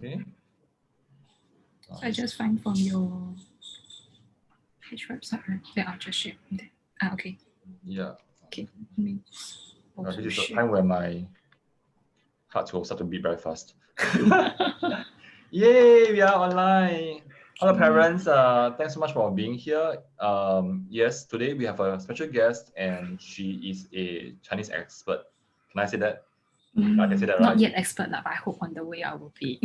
Okay. I just find from your page website, right? Yeah, I'll just share from there. Okay. Yeah. Okay. Let me This is the share. time where my heart will start to beat very fast. Yay, we are online. Hello, parents. Thanks so much for being here. Yes, today we have a special guest, and she is a Chinese expert. Can I say that? I can say that, right? Not yet expert, but I hope on the way I will be.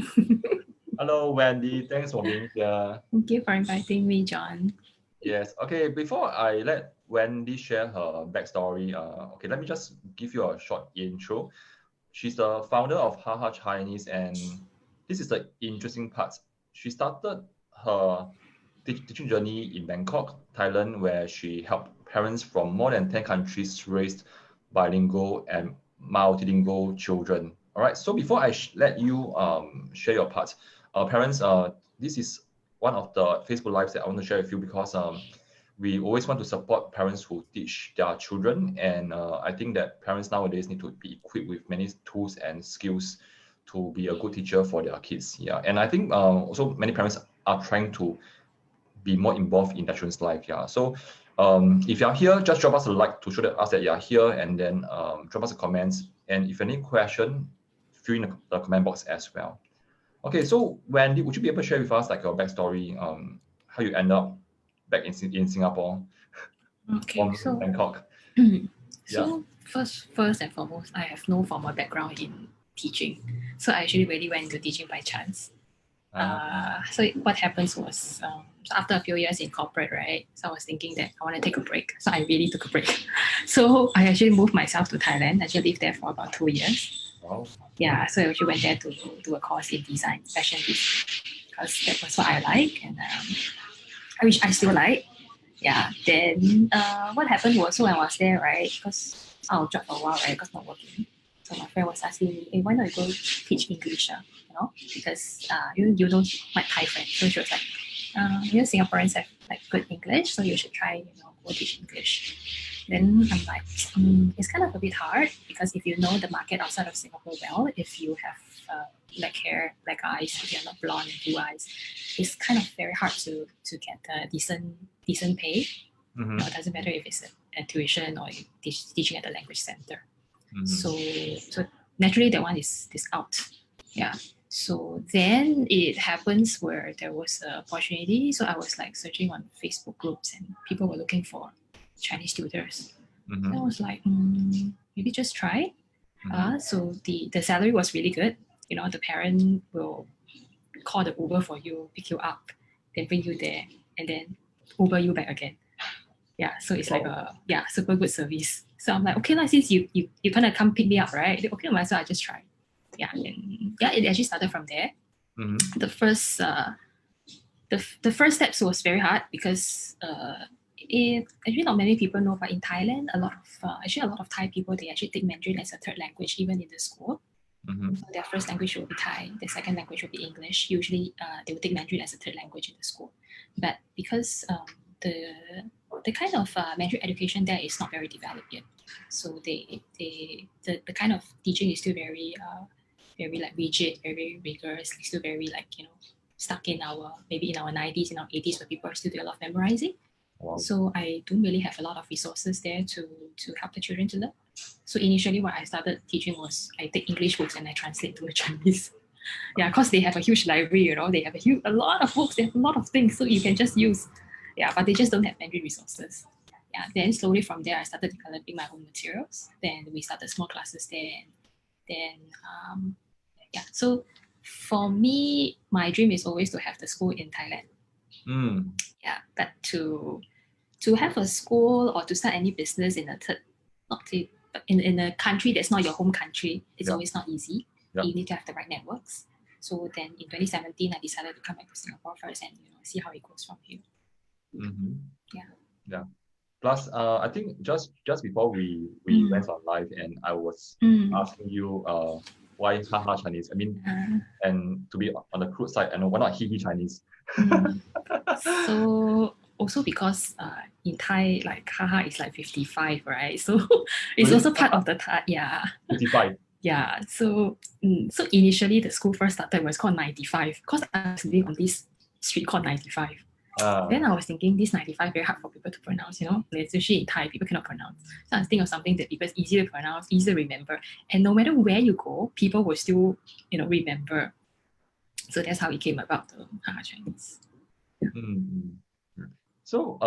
Hello, Wendy. Thanks for being here. Thank you for inviting me, John. Yes. Okay. Before I let Wendy share her backstory, okay, let me just give you a short intro. She's the founder of Haha Chinese, and this is the interesting part. She started her teaching journey in Bangkok, Thailand, where she helped parents from more than 10 countries raise bilingual and multilingual children. All right. So before I let you share your part, parents, this is one of the Facebook Lives that I want to share with you because we always want to support parents who teach their children. And I think that parents nowadays need to be equipped with many tools and skills to be a good teacher for their kids. Yeah. And I think also many parents are trying to be more involved in their children's life. Yeah. So if you're here, just drop us a like to show us that you're here, and then drop us a comments. And if any question, fill in the comment box as well. Okay, so Wendy, would you be able to share with us like your backstory, how you end up back in Singapore, Okay, so Bangkok? So first and foremost, I have no formal background in teaching, so I actually really went into teaching by chance. So what happens was, so after a few years in corporate, right? So I was thinking that I want to take a break. So I really took a break. So I actually moved myself to Thailand. I actually lived there for about 2 years. Wow. Yeah, so I actually went there to do a course in design, fashion design, because that was what I like, and which I still like. Yeah. Then what happened was, so I was there, right? Because I was job for a while, right? Because not working. So my friend was asking me, hey, why not you go teach English? You know, because you know my Thai friend. So she was like, you know, Singaporeans have like good English, so you should try, you know, go teach English. Then I'm like, it's kind of a bit hard because if you know the market outside of Singapore well, if you have black hair, black eyes, if you're not blonde and blue eyes, it's kind of very hard to get a decent pay. Mm-hmm. You know, it doesn't matter if it's a tuition or teaching at the language center. Mm-hmm. So naturally that one is out. Yeah. So then it happens where there was an opportunity. So I was like searching on Facebook groups and people were looking for Chinese tutors. Mm-hmm. So I was like, maybe just try. Mm-hmm. So the salary was really good. You know, the parent will call the Uber for you, pick you up, then bring you there, and then Uber you back again. Yeah, so it's like a super good service. So I'm like, okay, since you kind of come pick me up, right? Okay, might as well I just try. Yeah, and it actually started from there. Mm-hmm. The first the first steps was very hard because actually not many people know, but in Thailand, a lot of Thai people, they actually take Mandarin as a third language even in the school. Mm-hmm. So their first language will be Thai, their second language will be English. Usually they will take Mandarin as a third language in the school. But because the kind of Mandarin education there is not very developed yet, so the kind of teaching is still very like rigid, very rigorous, still very like, you know, stuck in our 90s, in our 80s, where people are still doing a lot of memorizing. Wow. So I don't really have a lot of resources there to help the children to learn. So initially what I started teaching was I take English books and I translate to Chinese. Yeah, because they have a huge library, you know, they have a lot of books, they have a lot of things, so you can just use. Yeah, but they just don't have Mandarin resources. Yeah, then slowly from there I started developing my own materials. Then we started small classes there. Then so for me, my dream is always to have the school in Thailand. Yeah, but to have a school or to start any business in in a country that's not your home country, it's always not easy. You need to have the right networks. So then in 2017, I decided to come back to Singapore first and, you know, see how it goes from here. Mm-hmm. Yeah. Plus, I think just before we went on live, and I was asking you why Haha Chinese. I mean, and to be on the crude side, and why not Hihi Chinese? So also because in Thai, like Haha is like 55, right? So it's also part of the Thai. Yeah. 55. Yeah, so so initially the school first started was called 95 because I was living on this street called 95. Then I was thinking this 95 very hard for people to pronounce, especially in Thai, people cannot pronounce. So I was thinking of something that people easier to pronounce, easier to remember. And no matter where you go, people will still, remember. So that's how it came about, the Haha Chinese. So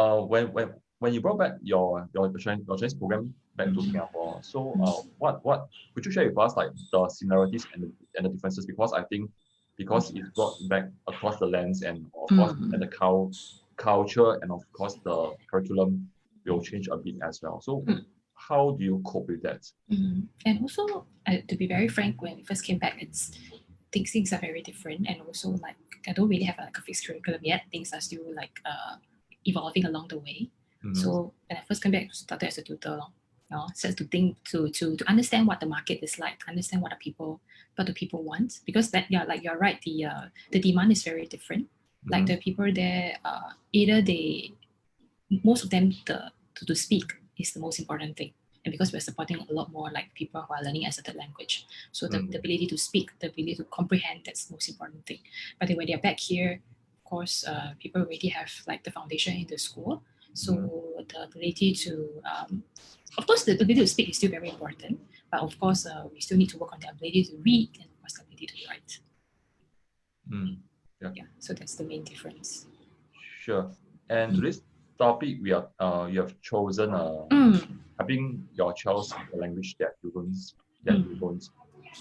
when you brought back your Chinese program back to Singapore, so what could you share with us, like the similarities and the differences? Because I think because it's brought back across the lands, and of course and the culture, and of course the curriculum will change a bit as well. So how do you cope with that? And also, to be very frank, when we first came back, things are very different, and also like I don't really have a fixed curriculum yet. Things are still like evolving along the way. So when I first came back, I started as a tutor, so to think to understand what the market is like, understand what the people want, because that like you're right, the demand is very different. Like the people there, either most of them to speak is the most important thing. And because we're supporting a lot more like people who are learning as a third language, so the ability to speak, the ability to comprehend, that's the most important thing. But then when they're back here, of course, people already have like the foundation in the school, so the ability to, of course, the ability to speak is still very important. But of course, we still need to work on the ability to read and of course the ability to write. Yeah. So that's the main difference. Sure. And to this topic, you have chosen having your child speak a language that you don't.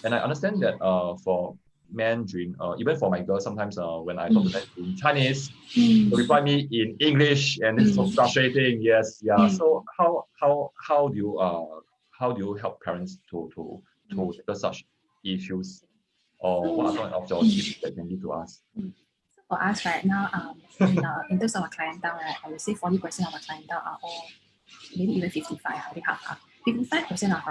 And I understand that for Mandarin, even for my girls, sometimes when I talk to them in Chinese, they reply me in English, and this is so frustrating. Yes, yeah. So how do you help parents to tackle such issues, or what are some of your tips that can give to us? For us right now, in terms of our clientele, right, I would say 40% of our clientele are all, maybe even 55, I think half. 55% of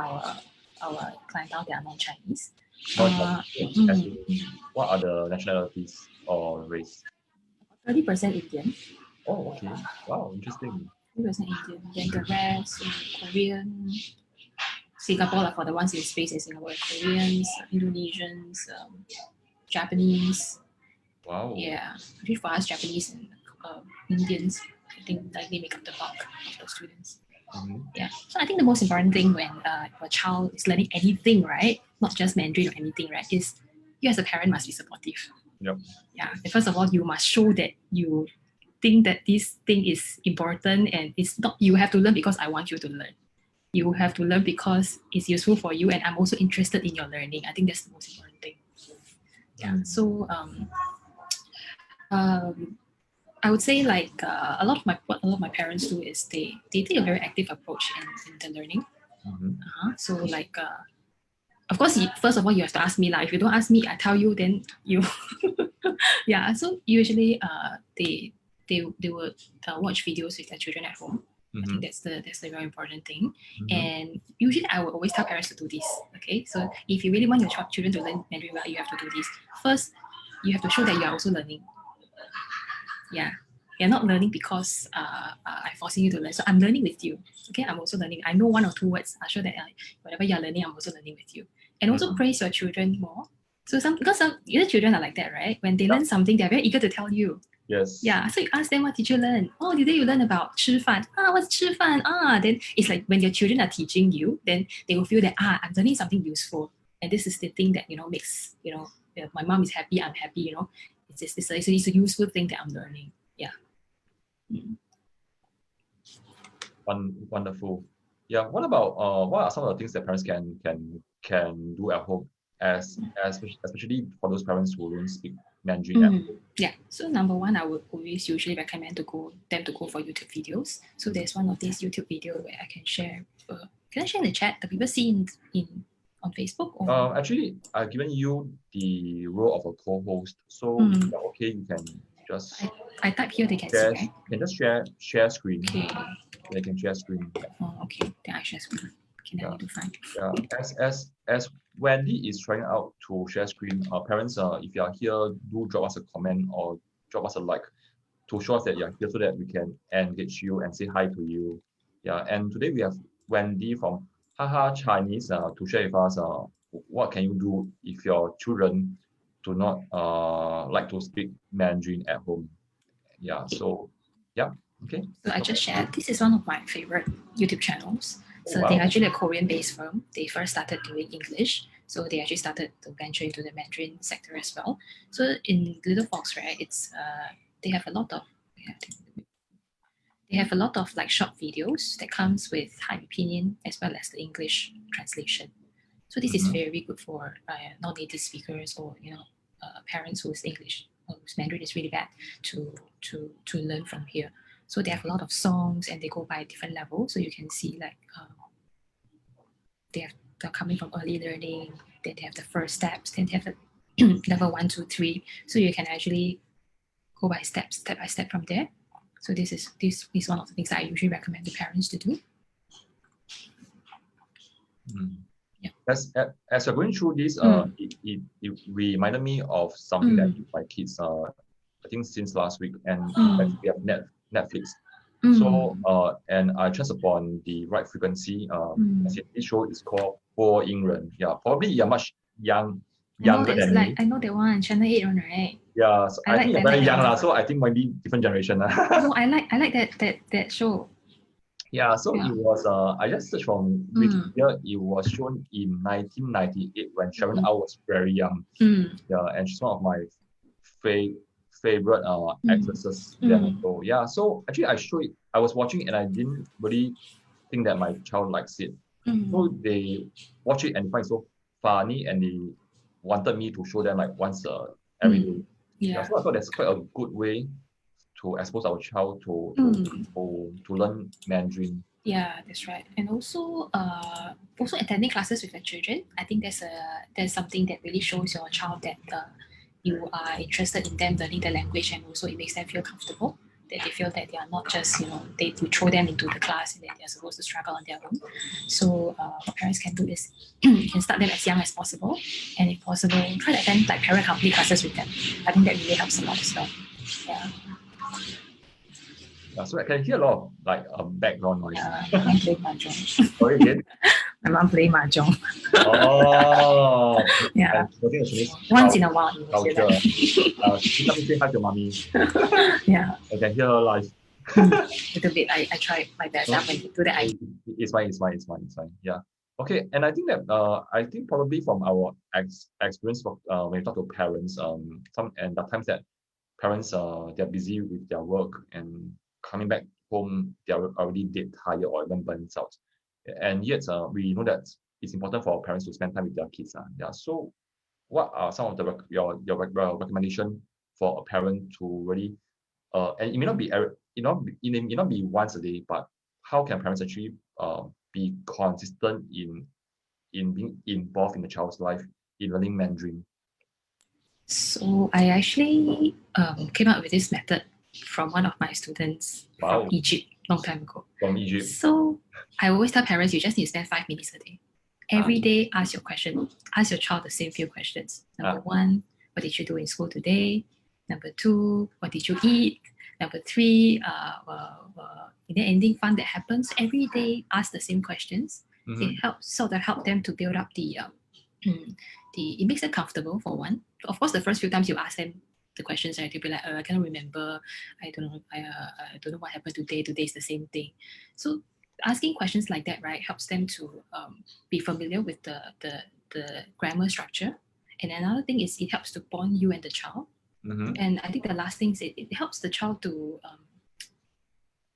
our clientele, they are non-Chinese. What are the nationalities or race? 30% Indian. Oh, okay. Wow, interesting. 30% Indian. Then the rest, Korean, Singapore, like for the ones in space in Singapore, Koreans, Indonesians, Japanese. Wow. Yeah, actually for us, Japanese and Indians, I think like they make up the bulk of the students. Yeah, so I think the most important thing when your child is learning anything, right, not just Mandarin or anything, right, is you as a parent must be supportive. Yep. Yeah, and first of all, you must show that you think that this thing is important, and it's not you have to learn because I want you to learn. You have to learn because it's useful for you, and I'm also interested in your learning. I think that's the most important thing. Yeah. So I would say like a lot of my parents do is they take a very active approach in the learning. So like of course, first of all, you have to ask me. Like, if you don't ask me, I tell you, then you. Yeah. So usually, they will watch videos with their children at home. I think that's the very important thing. And usually, I will always tell parents to do this. Okay. So if you really want your children to learn Mandarin well, you have to do this. First, you have to show that you are also learning. Yeah. You're not learning because I'm forcing you to learn. So I'm learning with you. Okay, I'm also learning. I know one or two words. I show that whatever you're learning, I'm also learning with you. And also praise your children more. So because some children are like that, right? When they learn something, they're very eager to tell you. Yes. Yeah. So you ask them, what did you learn? Oh, today you learn about 吃饭. What's 吃饭? Then it's like when your children are teaching you, then they will feel that I'm learning something useful. And this is the thing that makes my mom is happy, I'm happy. It's a useful thing that I'm learning. Yeah. Wonderful. Yeah. What about what are some of the things that parents can do at home, especially for those parents who don't speak Mandarin? Yeah. So number one, I would always usually recommend them to go for YouTube videos. So there's one of these YouTube videos where I can share. Can I share in the chat? The people see in on Facebook? Or? Actually, I've given you the role of a co-host, so okay, you can just. I type here, they can see, right? You can just share screen. Okay. They can share screen. Oh, okay. Then I share screen. Okay, I need to find. Yeah. As Wendy is trying out to share screen, parents, if you are here, do drop us a comment or drop us a like to show us that you're here so that we can engage you and say hi to you. Yeah. And today we have Wendy from Haha Chinese to share with us what can you do if your children do not like to speak Mandarin at home? Yeah, so yeah, okay. So I just shared, this is one of my favorite YouTube channels. So wow. they're actually a Korean-based firm. They first started doing English. So they actually started to venture into the Mandarin sector as well. So in Little Fox, right, it's they have a lot of like short videos that comes with high opinion as well as the English translation. So this is very good for non-native speakers or parents whose Mandarin is really bad to learn from here. So they have a lot of songs and they go by different levels. So you can see like they're coming from early learning. Then they have the first steps. Then they have the level 1, 2, 3. So you can actually go by step by step from there. So this is one of the things that I usually recommend the parents to do. Yeah. As you're going through this, it reminded me of something that my kids I think since last week, and we have Netflix. So and I chanced upon the right frequency. This show is called Four England. Yeah, probably you're much younger than me. I know that one, Channel 8 one, right? Yeah, so I think you're very young, so I think maybe different generation. No, I like that show. Yeah, so it was I just searched from Wikipedia. It was shown in 1998 when Sharon Au was very young. Yeah, and she's one of my favorite actresses then. So yeah, so actually I was watching and I didn't really think that my child likes it. So they watch it and find it so funny, and they wanted me to show them like once every day. Yeah, so I thought that's quite a good way to expose our child to learn Mandarin. Yeah, that's right. And also attending classes with your children. I think there's something that really shows your child that you are interested in them learning the language, and also it makes them feel comfortable. That they feel that they are not just they throw them into the class and then they're supposed to struggle on their own. So what parents can do is you can start them as young as possible, and if possible, try to attend like parent company classes with them. I think that really helps a lot as well. Yeah. So I can hear a lot of like background noise. Yeah, I'm playing mahjong. Sorry again. My mom playing mahjong. Oh. Yeah. Once in a while. Culture. She let me say hi to mommy. Yeah. I can hear her live. Little bit. I try my best. When you do that, it's fine. Yeah. Okay, and I think that I think probably from our experience when we talk to parents, the times that parents they're busy with their work and coming back home they're already dead tired or even burnt out, and yet we know that it's important for parents to spend time with their kids. Yeah. So what are some of your recommendation for a parent to really and it may not be it may not be once a day, but how can parents actually be consistent in being involved in the child's life in learning Mandarin? So I actually came up with this method from one of my students from Egypt long time ago. From Egypt. So I always tell parents you just need to spend 5 minutes a day. Every day, ask your child the same few questions. Number 1, what did you do in school today? Number 2, what did you eat? Number 3, is there anything fun that happens? Every day, ask the same questions. It helps help them to build up it makes them comfortable for one. Of course, the first few times you ask them the questions, right, they'll be like, I cannot remember. I don't know. I don't know what happened today. Today is the same thing. So asking questions like that, right, helps them to be familiar with the grammar structure. And another thing is it helps to bond you and the child. And I think the last thing is it helps the child to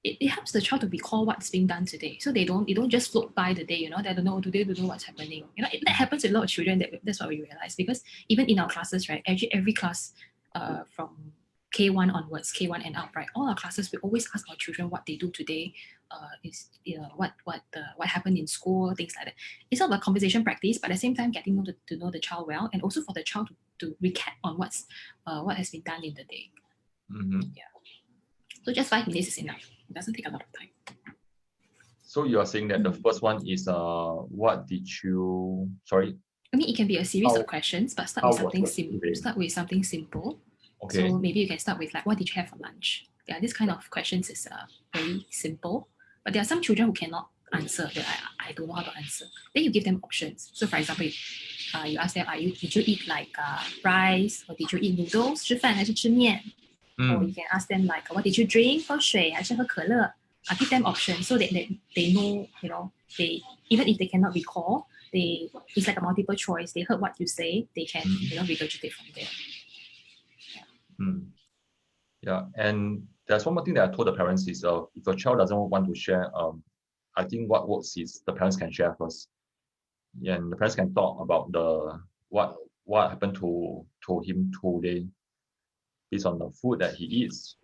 it helps the child to recall what's being done today. So they don't just float by the day, they don't know today, don't know what's happening. That happens with a lot of children. That's what we realize, because even in our classes, right, actually every class from K1 onwards, K1 and up, right, all our classes, we always ask our children what they do today, what happened in school, things like that. It's not about conversation practice, but at the same time getting to know the child well, and also for the child to recap on what has been done in the day. Yeah. So just 5 minutes is enough. It doesn't take a lot of time. So you are saying that the first one is what did you? Sorry. I mean, it can be a series of questions, but start with something simple. Start with something simple. Okay. So maybe you can start with like, what did you have for lunch? Yeah, this kind of questions is very simple. But there are some children who cannot answer. I don't know how to answer. Then you give them options. So for example, you ask them, did you eat like rice, or did you eat noodles? 吃饭还是吃面? Or you can ask them like, what did you drink? 喝水还是喝可乐? Give them options so that they know, they even if they cannot recall, it's like a multiple choice. They heard what you say, they can regurgitate from there. Yeah, and there's one more thing that I told the parents is if a child doesn't want to share, I think what works is the parents can share first. Yeah, and the parents can talk about what happened to him today based on the food that he eats,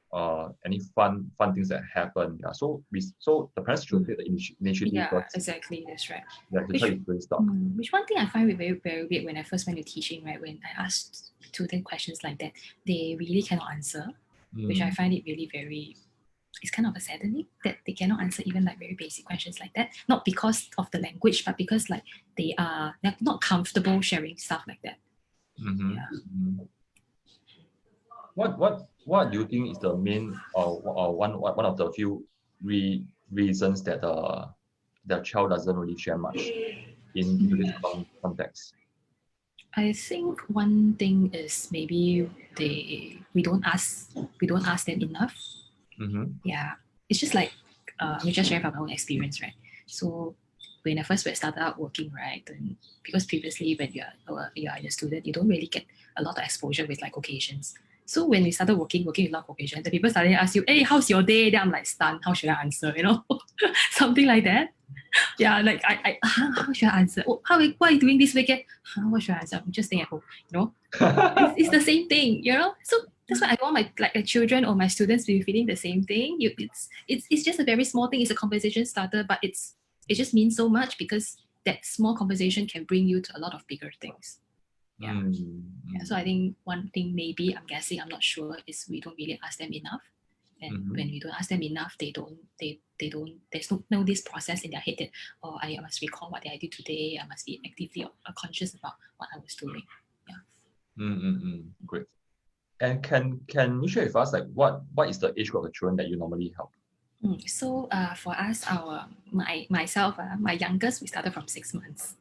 any fun things that happen. Yeah, so the parents should take the initiative. Yeah, first. exactly, that's right. Yeah, Which one thing I find very, very weird when I first went to teaching, right? When I asked student questions like that, they really cannot answer, which I find it really very, it's kind of a saddening that they cannot answer even like very basic questions like that. Not because of the language, but because like they're not comfortable sharing stuff like that. What do you think is the main or one of the few reasons that the child doesn't really share much in this context? I think one thing is maybe we don't ask them enough. Yeah, it's just like we just share from our own experience, right? So when I first started out working, right, and because previously when you are a student, you don't really get a lot of exposure with like occasions. So when we started working with a lot of occasions, the people started ask you, hey, how's your day? Then I'm like stunned. How should I answer? Something like that. Yeah, like how should I answer? Oh, what are you doing this weekend? What should I answer? I'm just staying at home. It's the same thing. So that's why I want my children or my students to be feeling the same thing. It's just a very small thing. It's a conversation starter, but it just means so much because that small conversation can bring you to a lot of bigger things. Yeah. So I think one thing maybe I'm guessing, I'm not sure, is we don't really ask them enough. And when we don't ask them enough, they don't there's no this process in their head that, I must recall what I did today. I must be actively conscious about what I was doing. Yeah. Great. And can you share with us like what is the age group of the children that you normally help? So for us, myself, my youngest, we started from 6 months.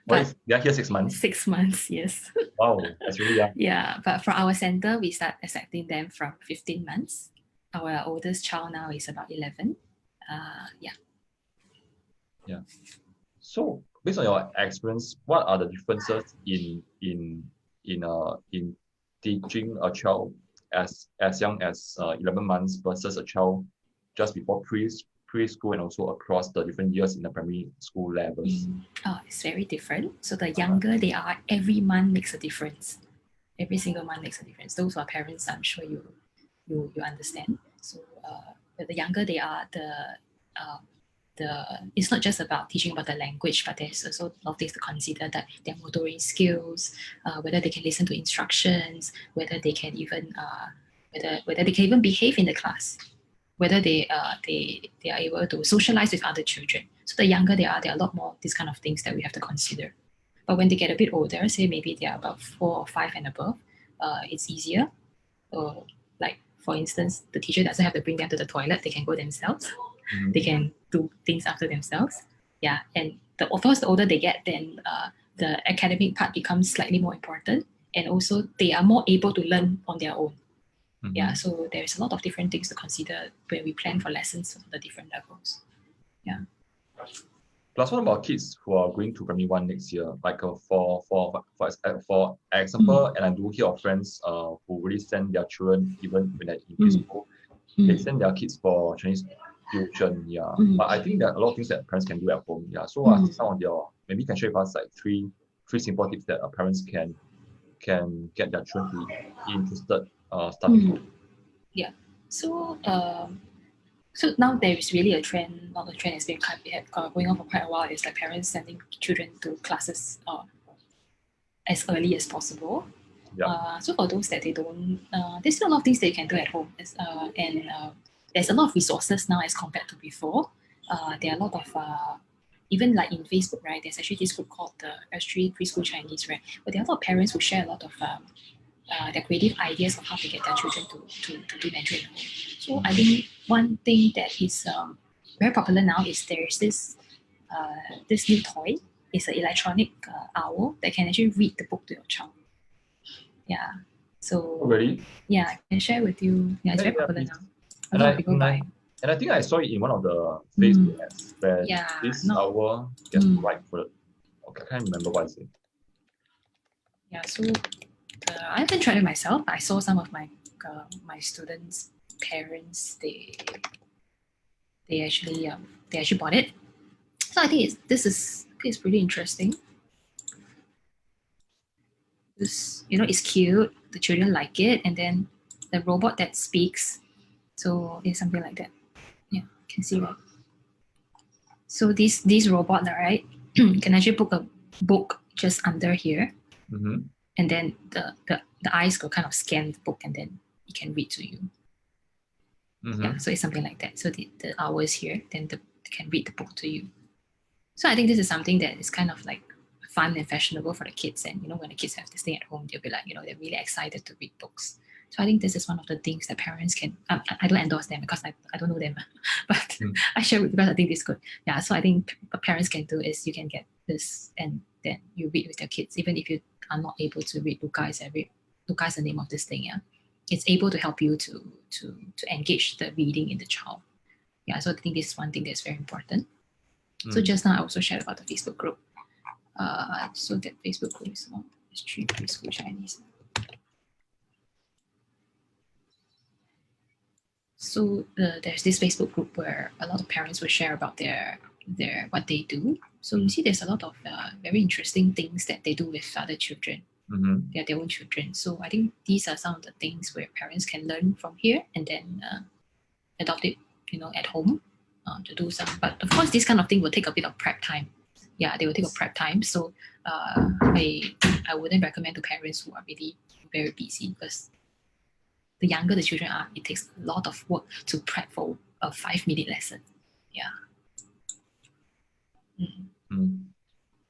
They're here 6 months? 6 months, yes. Wow, that's really young. Yeah, but for our center, we start accepting them from 15 months. Our oldest child now is about 11. Yeah. So based on your experience, what are the differences in teaching a child as young as 11 months versus a child just before preschool and also across the different years in the primary school levels? It's very different. So the younger they are, every month makes a difference. Every single month makes a difference. Those who are parents, I'm sure you understand. So the younger they are, it's not just about teaching about the language, but there's also a lot of things to consider, that their motoring skills, whether they can listen to instructions, whether they can even whether they can even behave in the class, whether they are able to socialize with other children. So the younger they are, there are a lot more these kind of things that we have to consider. But when they get a bit older, say maybe they are about 4 or 5 and above, it's easier. Like for instance, the teacher doesn't have to bring them to the toilet; they can go themselves. They can do things after themselves. Yeah, and of course, the older they get, then the academic part becomes slightly more important, and also they are more able to learn on their own. Yeah, so there's a lot of different things to consider when we plan for lessons for the different levels. Yeah. Plus, what about kids who are going to primary 1 next year? Like for example, and I do hear of friends who really send their children even when they're in preschool, they send their kids for Chinese tuition. Yeah, but I think there are a lot of things that parents can do at home. Yeah, so some of your, maybe you can share with us like three simple tips that parents can get their children to be interested starting. Yeah. So so now there is really a trend. Not a trend, has been going on for quite a while. It's like parents sending children to classes as early as possible. Yeah. So for those that they don't, there's still a lot of things they can do at home. And there's a lot of resources now as compared to before. There are a lot of even like in Facebook, right? There's actually this group called the Treasury Preschool Chinese, right? But there are a lot of parents who share a lot of their creative ideas of how to get their children to do Mandarin at home. So I think one thing that is very popular now is there is this new toy. it's an electronic owl that can actually read the book to your child. Yeah. So Really? yeah, I can share with you. Yeah, it's very popular now. A lot of people buy. And I think I saw it in one of the Facebook ads where this owl gets right for it. Okay, I can't remember what is it. Yeah, so I haven't tried it myself. I saw some of my my students' parents. They actually bought it. So I think this is pretty interesting. This, it's cute. The children like it, and then the robot that speaks. So it's something like that. Yeah, you can see that. So this robot, right, can actually book a book just under here, and then the eyes will kind of scan the book, and then it can read to you. Yeah, so it's something like that. So the owl is here, then they can read the book to you. So I think this is something that is kind of like fun and fashionable for the kids. And when the kids have this thing at home, they'll be like, they're really excited to read books. So I think this is one of the things that parents can. I don't endorse them because I don't know them, but I share it because I think it's good. Yeah, so I think what parents can do is you can get this and then you read with your kids, even if you are not able to read Luca is the name of this thing. Yeah, it's able to help you to engage the reading in the child. Yeah, so I think this is one thing that's very important. So just now I also shared about the Facebook group. So that Facebook group is on Street Preschool Chinese. So there's this Facebook group where a lot of parents will share about their what they do. So you see, there's a lot of very interesting things that they do with other children. Their own children. So I think these are some of the things where parents can learn from here and then adopt it, at home to do some. But of course, this kind of thing will take a bit of prep time. Yeah, they will take a prep time. So I wouldn't recommend to parents who are really very busy, because the younger the children are, it takes a lot of work to prep for a 5-minute lesson. Yeah.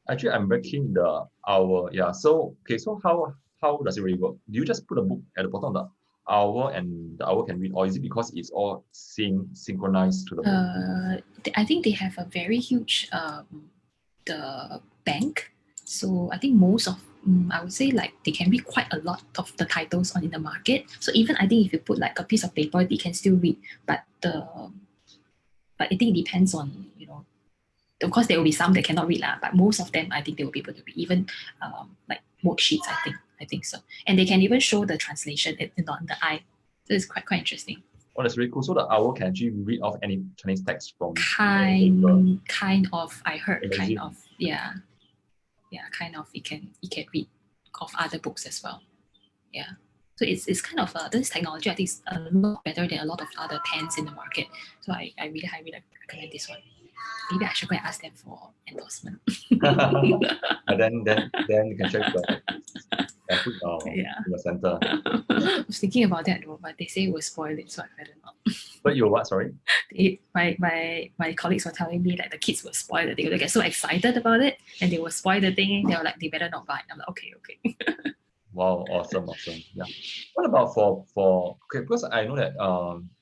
Actually, I'm breaking the hour. Yeah. So so how does it really work? Do you just put a book at the bottom of the hour and the hour can read, or is it because it's all synchronized to the book? I think they have a very huge the bank. So I think most of I would say like they can read quite a lot of the titles on in the market. So even I think if you put like a piece of paper, they can still read. But I think it depends on of course there will be some that cannot read lah, but most of them I think they will be able to read, even like worksheets. I think so, and they can even show the translation on the eye. So it's quite interesting. Oh, that's really cool. So the owl can actually read off any Chinese text from kind of. I heard kind of. Yeah, kind of. It can read of other books as well. Yeah. So it's kind of this technology. I think is a lot better than a lot of other pens in the market. So I really highly recommend this one. Maybe I should go and ask them for endorsement. And then you can check and put in the center. I was thinking about that though, but they say it will spoil it, so I better not. But you what? Sorry. My colleagues were telling me that the kids will spoil it. They will get so excited about it, and they will spoil the thing. They were like, they better not buy it. I'm like, okay. Wow, awesome. Yeah. What about for because I know that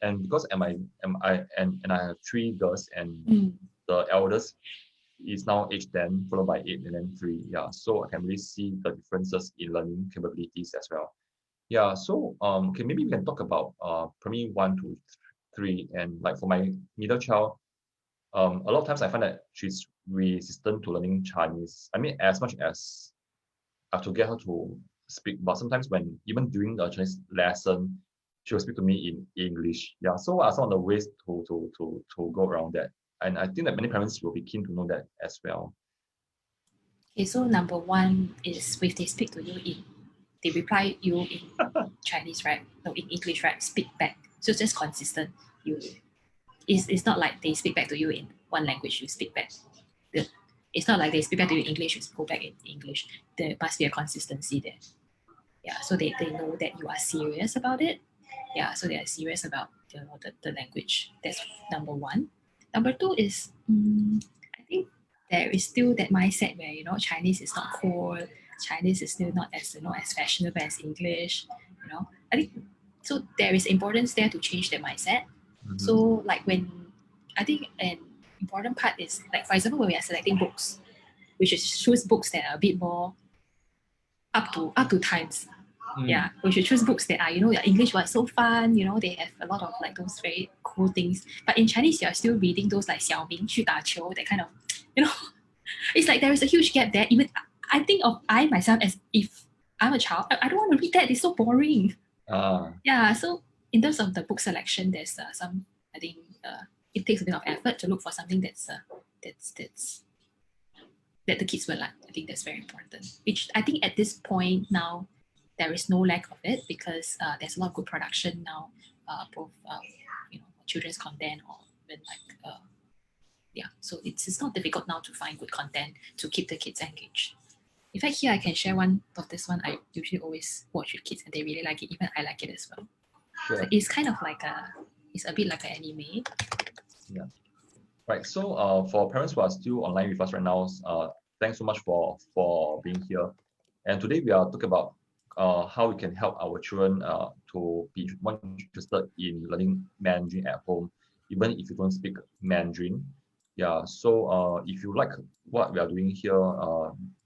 and because I have 3 girls, and the eldest is now age 10, followed by 8 and then 3. Yeah. So I can really see the differences in learning capabilities as well. Yeah. So maybe we can talk about primary 1 to 3, and like for my middle child, a lot of times I find that she's resistant to learning Chinese. I mean, as much as I have to get her to speak, but sometimes when even during the Chinese lesson, she will speak to me in English. Yeah. So what are some of the ways to go around that? And I think that many parents will be keen to know that as well. Okay, so number 1 is if they speak to you they reply you in Chinese, right? No, in English, right? Speak back. So it's just consistent. It's not like they speak back to you in one language, you speak back. It's not like they speak back to you in English, you go back in English. There must be a consistency there. Yeah, so they know that you are serious about it. Yeah, so they are serious about the language. That's number 1. Number 2 is I think there is still that mindset where Chinese is not cool. Chinese is still not as as fashionable as English. I think so. There is importance there to change the mindset. So like when I think an important part is like, for example, when we are selecting books, we should choose books that are a bit more up to times. Yeah, we should choose books that are, the English was so fun, they have a lot of like those very cool things. But in Chinese, you're still reading those like 小明去打球, that kind of, it's like there is a huge gap there. Even I think of I myself as if I'm a child, I don't want to read that. It's so boring. Yeah, so in terms of the book selection, there's some, I think it takes a bit of effort to look for something that's that the kids will like. I think that's very important. Which I think at this point now, there is no lack of it because there's a lot of good production now, both children's content or even like so it's not difficult now to find good content to keep the kids engaged. In fact, here I can share one of this one I usually always watch with kids and they really like it. Even I like it as well. Sure. So it's kind of like it's a bit like an anime. Yeah. Right. So for parents who are still online with us right now, thanks so much for being here. And today we are talking about how we can help our children to be more interested in learning Mandarin at home, even if you don't speak Mandarin. Yeah, so if you like what we are doing here,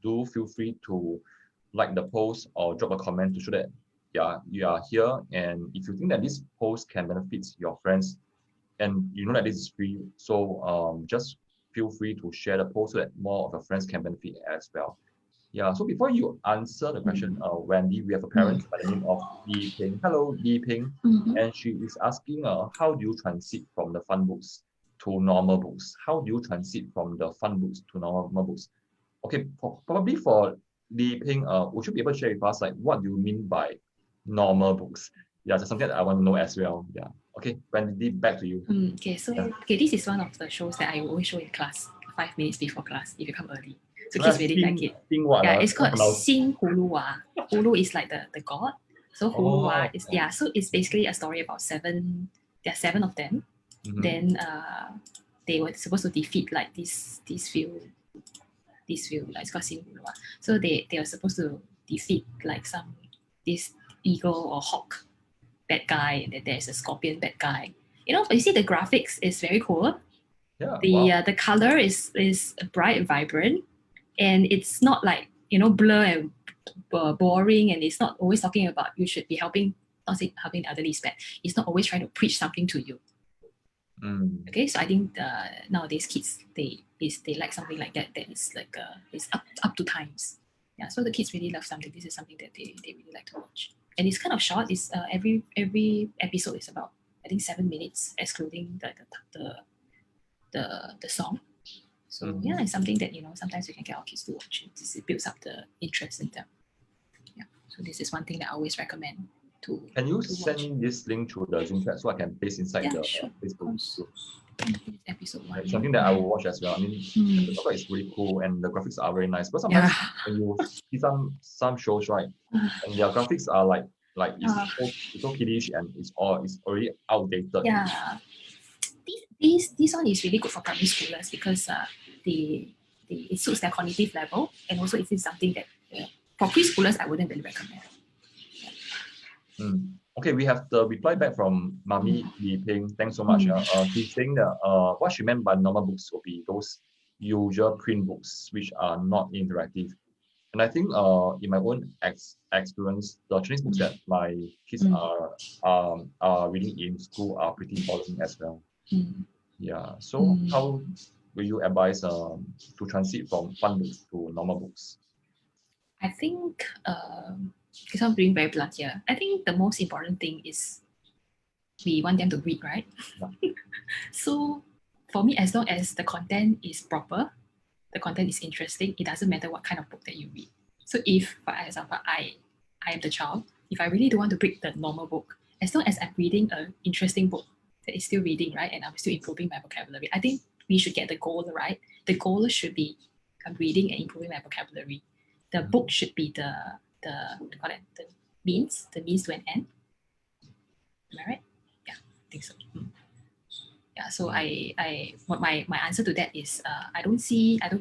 do feel free to like the post or drop a comment to show that you are here. And if you think that this post can benefit your friends, and you know that this is free, so just feel free to share the post so that more of your friends can benefit as well. Yeah, so before you answer the question, Wendy, we have a parent by the name of Li Ping. Hello, Li Ping. And she is asking, how do you transit from the fun books to normal books? How do you transit from the fun books to normal books? Okay, probably for Li Ping, would you be able to share with us, like, what do you mean by normal books? Yeah, that's something that I want to know as well. Yeah. Okay, Wendy, back to you. This is one of the shows that I always show in class, 5 minutes before class, if you come early. So kids really like it. It's called Xin Hulua. Hulu is like the god. So Hulua is so it's basically a story about there are 7 of them. Then they were supposed to defeat like these few like it's called Xin Hulua. So they are supposed to defeat like this eagle or hawk bad guy, and then there's a scorpion bad guy. You see the graphics is very cool. Yeah. The color is bright and vibrant, and it's not like blur and boring, and it's not always talking about you should be helping the elderly is bad. It's not always trying to preach something to you. Okay, so I think nowadays kids they like something like that is like it's up to times. Yeah, so the kids really love something. This is something that they really like to watch, and it's kind of short. It's every episode is about, I think, 7 minutes, excluding the song. So yeah, it's something that sometimes we can get our kids to watch. It builds up the interest in them. Yeah, so this is one thing that I always recommend to. Can you send me this link to the Zoom chat so I can paste inside the Facebook group? Episode 1. It's something that I will watch as well. I mean, the cover is really cool and the graphics are very nice. But sometimes when you see some shows, right, and their graphics are like it's so kiddish and it's already outdated. Yeah, this one is really good for primary schoolers because it suits their cognitive level, and also it is something that for preschoolers I wouldn't really recommend. Okay, we have the reply back from Mami Li Ping. Thanks so much. She's saying that what she meant by normal books will be those usual print books which are not interactive. And I think in my own experience, the Chinese books that my kids are reading in school are pretty boring as well. Yeah. So how will you advise to transit from fun books to normal books? I think because I'm being very blunt here, I think the most important thing is we want them to read, right? Yeah. So for me, as long as the content is proper, the content is interesting, it doesn't matter what kind of book that you read. So if, for example, I am the child, if I really don't want to read the normal book, as long as I'm reading an interesting book that is still reading, right, and I'm still improving my vocabulary, I think we should get the goal right. The goal should be I'm reading and improving my vocabulary. The book should be the means to an end. Am I right? Yeah, I think so. Yeah, so my answer to that is I don't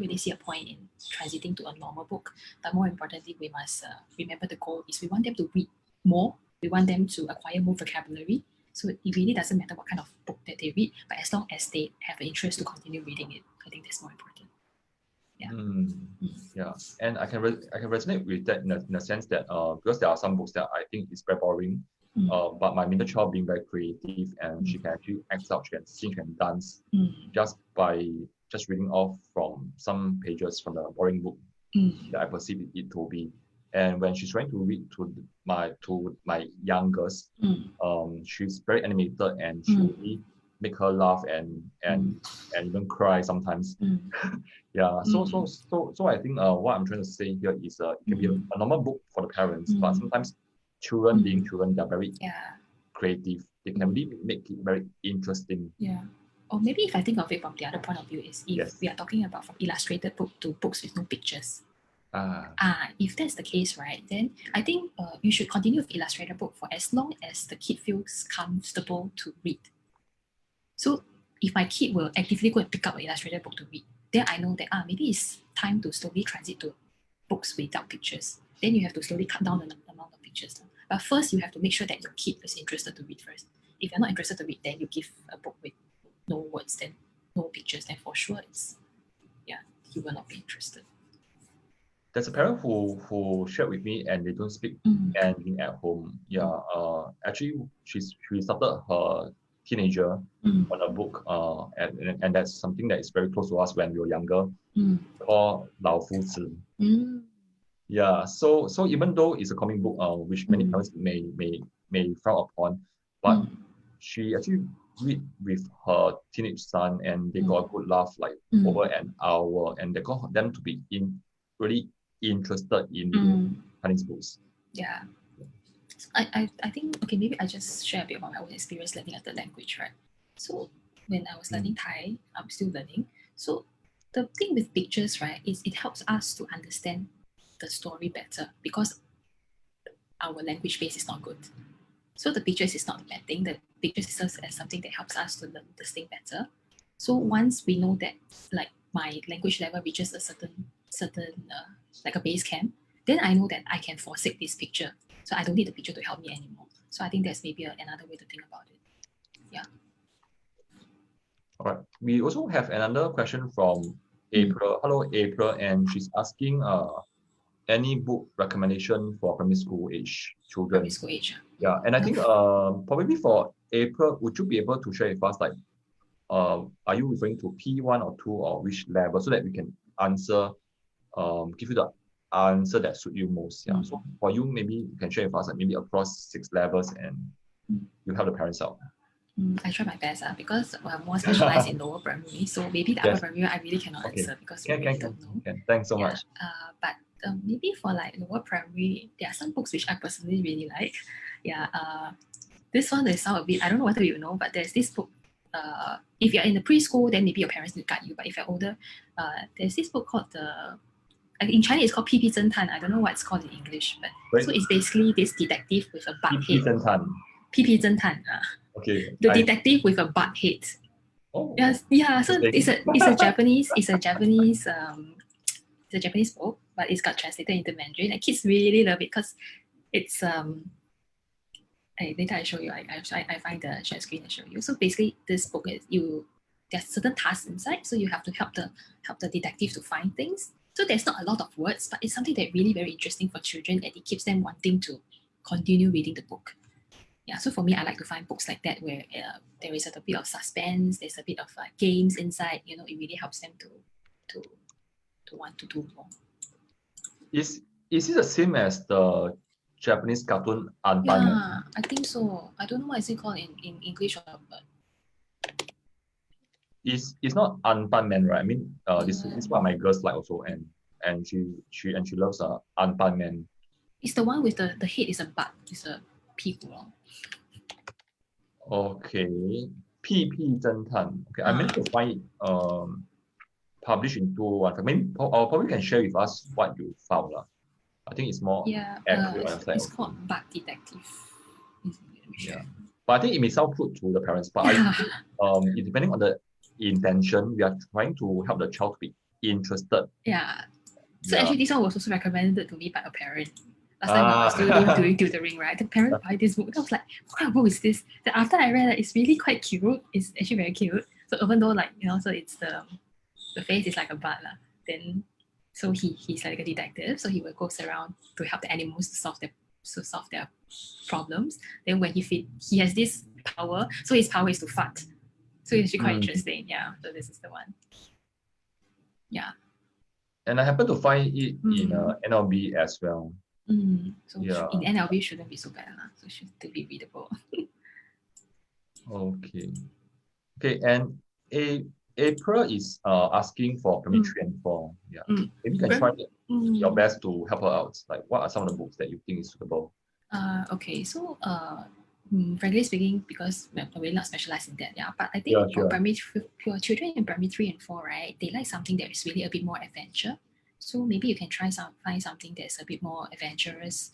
really see a point in transiting to a normal book. But more importantly, we must remember the goal is we want them to read more. We want them to acquire more vocabulary. So it really doesn't matter what kind of book that they read, but as long as they have an interest to continue reading it, I think that's more important. Yeah. Yeah, and I can resonate with that in a sense that because there are some books that I think is very boring, but my middle child being very creative and she can actually act out, she can sing, she can dance just by just reading off from some pages from the boring book that I perceive it to be. And when she's trying to read to my youngest, she's very animated and she really make her laugh and even cry sometimes. Yeah, so I think what I'm trying to say here is it can be a normal book for the parents, but sometimes children being children, they're very creative. They can really make it very interesting. Yeah. Or maybe if I think of it from the other point of view is if we are talking about from illustrated book to books with no pictures. If that's the case, right, then I think you should continue with illustrated book for as long as the kid feels comfortable to read. So if my kid will actively go and pick up an illustrated book to read, then I know that maybe it's time to slowly transit to books without pictures. Then you have to slowly cut down the amount of pictures. But first, you have to make sure that your kid is interested to read first. If you're not interested to read, then you give a book with no words, then no pictures, then for sure you will not be interested. There's a parent who shared with me and they don't speak anything at home. Yeah, actually she started her teenager on a book, and that's something that is very close to us when we were younger, called 老夫子. Yeah, so even though it's a comic book, which many parents may frown upon, but she actually read with her teenage son, and they got a good laugh like over an hour, and they got them to be really interested in Chinese books. Yeah. I think, okay, maybe I just share a bit about my own experience learning the language, right? So when I was learning Thai, I'm still learning. So the thing with pictures, right, is it helps us to understand the story better because our language base is not good. So the pictures is not a bad thing. The pictures serves as something that helps us to learn this thing better. So once we know that like my language level reaches a certain like a base camp, then I know that I can forsake this picture. So I don't need the picture to help me anymore. So I think that's maybe another way to think about it. Yeah. All right. We also have another question from April. Hello, April, and she's asking any book recommendation for primary school age children. Primary school age. Yeah, and I think probably for April, would you be able to share with us like are you referring to P1 or 2 or which level so that we can answer give you the answer that suit you most. Yeah. So for you, maybe you can share with us like maybe across 6 levels and you help the parents out. I try my best because I'm more specialized in lower primary. So maybe the upper primary I really cannot answer because we really don't know. Thanks so much. But maybe for like lower primary, there are some books which I personally really like. Yeah. This one is sound a bit, I don't know whether you know, but there's this book. If you're in the preschool, then maybe your parents will guide you. But if you're older, there's this book called in Chinese it's called 屁屁侦探. I don't know what it's called in English, but so it's basically this detective with a butt head. 屁屁侦探. Okay. The detective with a butt head. Oh. Yes, yeah. So it's a Japanese book, but it's got translated into Mandarin, and kids really love it because it's later I show you. I find the share screen and show you. So basically, this book is there's certain tasks inside, so you have to help the detective to find things. So there's not a lot of words, but it's something that's really very interesting for children, and it keeps them wanting to continue reading the book. Yeah, so for me, I like to find books like that where there is a bit of suspense, there's a bit of games inside. It really helps them to want to do more. Is it the same as the Japanese cartoon Anpan? Yeah, I think so. I don't know what is it called in English, but it's not Anpan Man, right? I mean, this is what my girls like also, and she loves Anpan Man. It's the one with the head is a butt, it's a 屁股. Okay, 屁屁侦探. Okay, I managed to find it published in 201. Maybe probably can share with us what you found. I think it's more accurate. It's called Butt Detective. Yeah, but I think it may sound crude to the parents. But depending on the intention, we are trying to help the child to be interested. Yeah. So actually, this one was also recommended to me by a parent. Last time I was still doing tutoring, right? The parent buy this book. I was like, what kind of book is this? Then after I read it, it's really quite cute. It's actually very cute. So even though so it's the face is like a butt. then so he's like a detective, so he will goes around to help the animals to solve their problems. Then when he has this power, so his power is to fart. So it's actually quite interesting. Yeah. So this is the one. Yeah. And I happen to find it in NLB as well. So in NLB shouldn't be so bad, so it should still be readable. Okay. Okay, and April is asking for primary 3 and 4. Yeah. Maybe you can try your best to help her out. Like, what are some of the books that you think is suitable? Okay, so frankly speaking, because we're not specialized in that, yeah. But I think for children in primary 3 and 4, right, they like something that is really a bit more adventure. So maybe you can find something that's a bit more adventurous.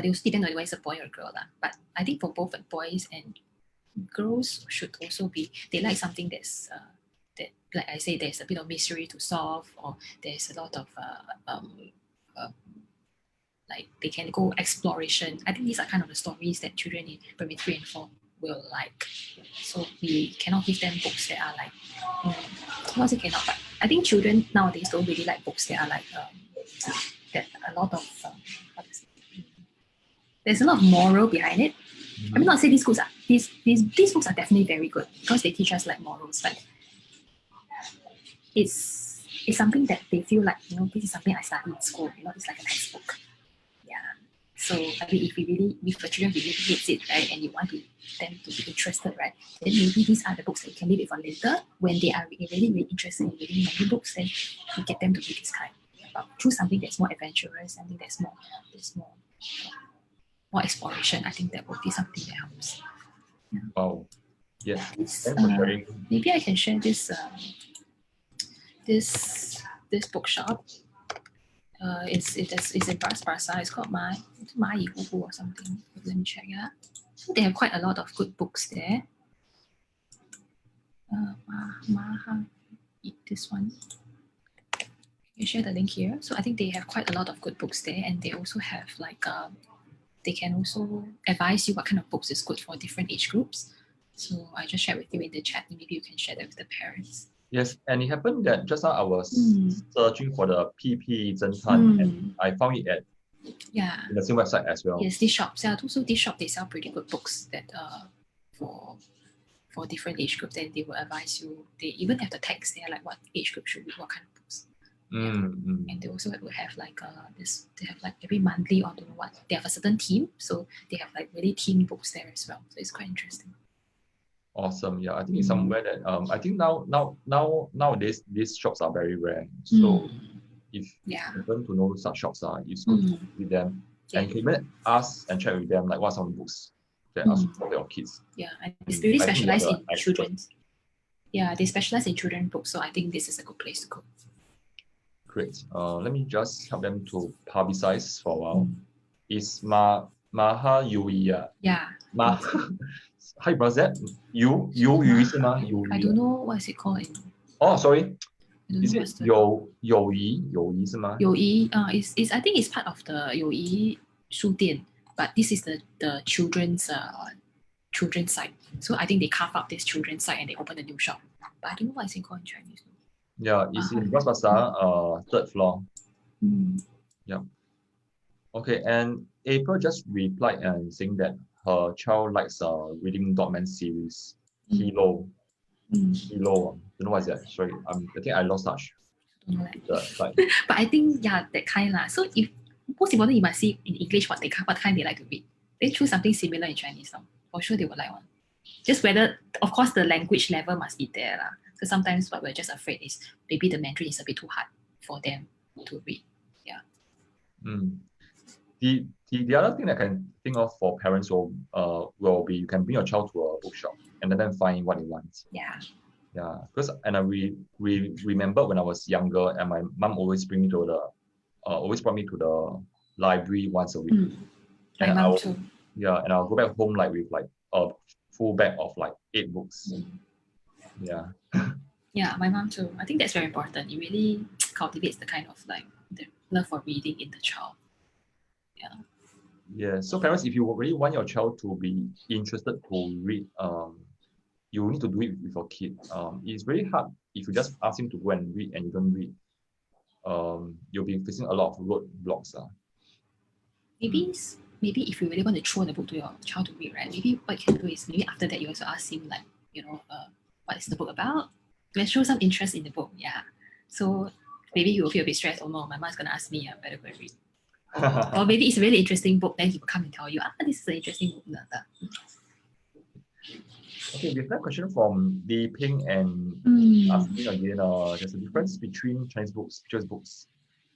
They also depend on whether it's a boy or a girl, but I think for both boys and girls should also be, they like something that's that, like I say, there's a bit of mystery to solve, or there's a lot of like they can go exploration. I think these are kind of the stories that children in primary 3 and 4 will like. So we cannot give them books that are like, not say cannot, but I think children nowadays don't really like books that are like that a lot of there's a lot of moral behind it. I mean, not say these books are these books are definitely very good because they teach us like morals, but it's something that they feel like, this is something I studied in school, it's like a textbook. Yeah. So I mean, if a children really needs it, right, and you want them to be interested, right, then maybe these are the books that you can leave it for later when they are really, really interested in reading many books. Then you get them to read this kind. But choose something that's more adventurous, something that's more exploration. I think that would be something that helps. Yeah. Wow. Yes. Thanks for sharing. Maybe I can share this this bookshop. It's in Bras-Basah. It's called Mai Hu or something. Let me check. Yeah, so they have quite a lot of good books there. This one. You share the link here. So I think they have quite a lot of good books there, and they also have like they can also advise you what kind of books is good for different age groups. So I just shared with you in the chat. Maybe you can share that with the parents. Yes, and it happened that just now I was searching for the PP Zhentan, and I found it at in the same website as well. Yes, these shops. Yeah, also these shops, they sell pretty good books that for different age groups. Then they will advise you. They even have the text there, like what age group should read what kind of books. And they also will have like this. They have like every monthly or don't know what. They have a certain theme, so they have like really themed books there as well. So it's quite interesting. Awesome. Yeah, I think it's somewhere that I think nowadays these shops are very rare. So if you want to know such shops it's good to with them. And you can even ask and check with them like what some books that are suitable for your kids. Yeah, and it's really specialized in children's. Yeah, they specialize in children's books, so I think this is a good place to go. Great. Let me just help them to publicize for a while. It's Maha Yui. Yeah. How you pronounce that? Yu I don't know what is it called. Oh, sorry. Is it Youyi 是吗? Youyi, is I think it's part of the Youyi 书店, but this is the children's side. So I think they carve out this children's side and they open a new shop. But I don't know what is it called in Chinese. Yeah, it's in Bras-Basah, 3rd floor. Yeah. Okay, and April just replied and saying that her child likes reading Dogman series, Hilo. Hilo, don't know what is that. Sorry, I think I lost touch. But I think that kind lah. So if most important, you must see in English what kind they like to read. They choose something similar in Chinese. For sure they will like one. Just whether, of course, the language level must be there lah. So sometimes what we're just afraid is maybe the Mandarin is a bit too hard for them to read. Yeah. The other thing I can think of for parents will be you can bring your child to a bookshop and let them find what they want. Yeah. Yeah, because we remember when I was younger, and my mom always brought me to the library once a week. My mom too. Yeah, and I'll go back home like with like a full bag of like 8 books. Yeah. Yeah, my mom too. I think that's very important. It really cultivates the kind of like the love for reading in the child. Yeah. Yeah. So parents, if you really want your child to be interested to read, you need to do it with your kid. It's very hard if you just ask him to go and read and you don't read, you'll be facing a lot of roadblocks. Maybe if you really want to throw the book to your child to read, right? Maybe what you can do is maybe after that you also ask him like, what is the book about? Let's show some interest in the book. Yeah. So maybe you will feel a bit stressed. Oh no, my mom's gonna ask me. I better go and read. Or maybe it's a really interesting book. Then he will come and tell you, this is an interesting book. Okay, we have a question from Li Ping and asking again. There's a difference between Chinese books, pictures books,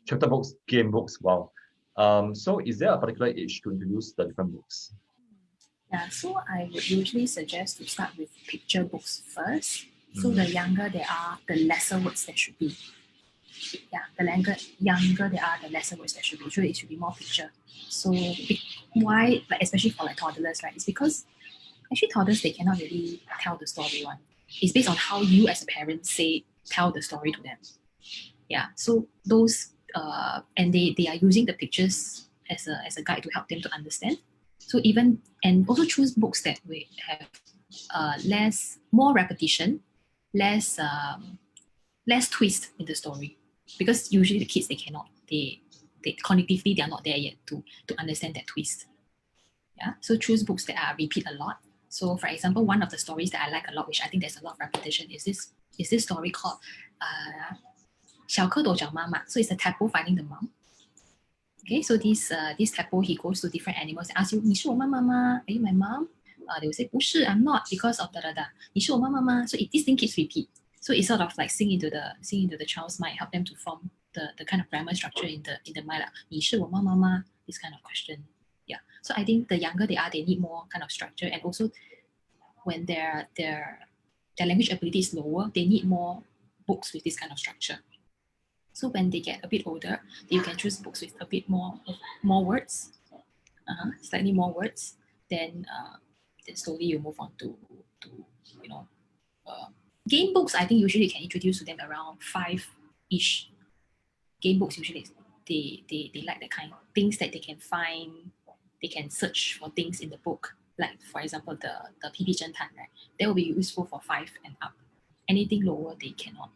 chapter books, game books. Wow. So is there a particular age to introduce the different books? Yeah, so I would usually suggest to start with picture books first. So the younger they are, the lesser words there should be. Yeah, the younger they are, the lesser words there should be. So it should be more picture. So why, like especially for like toddlers, right? It's because actually toddlers, they cannot really tell the story one. It's based on how you as a parent tell the story to them. Yeah, so those and they are using the pictures as a guide to help them to understand. So and also choose books that we have more repetition, less twist in the story, because usually the kids they cognitively they are not there yet to understand that twist. Yeah, so choose books that are repeat a lot. So for example, one of the stories that I like a lot, which I think there's a lot of repetition, is this story called 小蝌蚪找妈妈. So it's a tadpole finding the mom. Okay, so this tadpole, he goes to different animals and asks you, 你是我妈妈吗? Are you my mom? They will say, 不是, I'm not, because of da da da. 你是我妈妈吗? So this thing keeps repeat. So it's sort of like sing into the child's mind, help them to form the kind of grammar structure in the mind. 你是我妈妈吗? This kind of question. Yeah. So I think the younger they are, they need more kind of structure, and also when their language ability is lower, they need more books with this kind of structure. So when they get a bit older, you can choose books with a bit more words, slightly more words. Then slowly you move on to game books. I think usually you can introduce to them around 5-ish. Game books usually they like the kind of things that they can find. They can search for things in the book. Like for example, the PP Zhentan, right? That will be useful for 5 and up. Anything lower, they cannot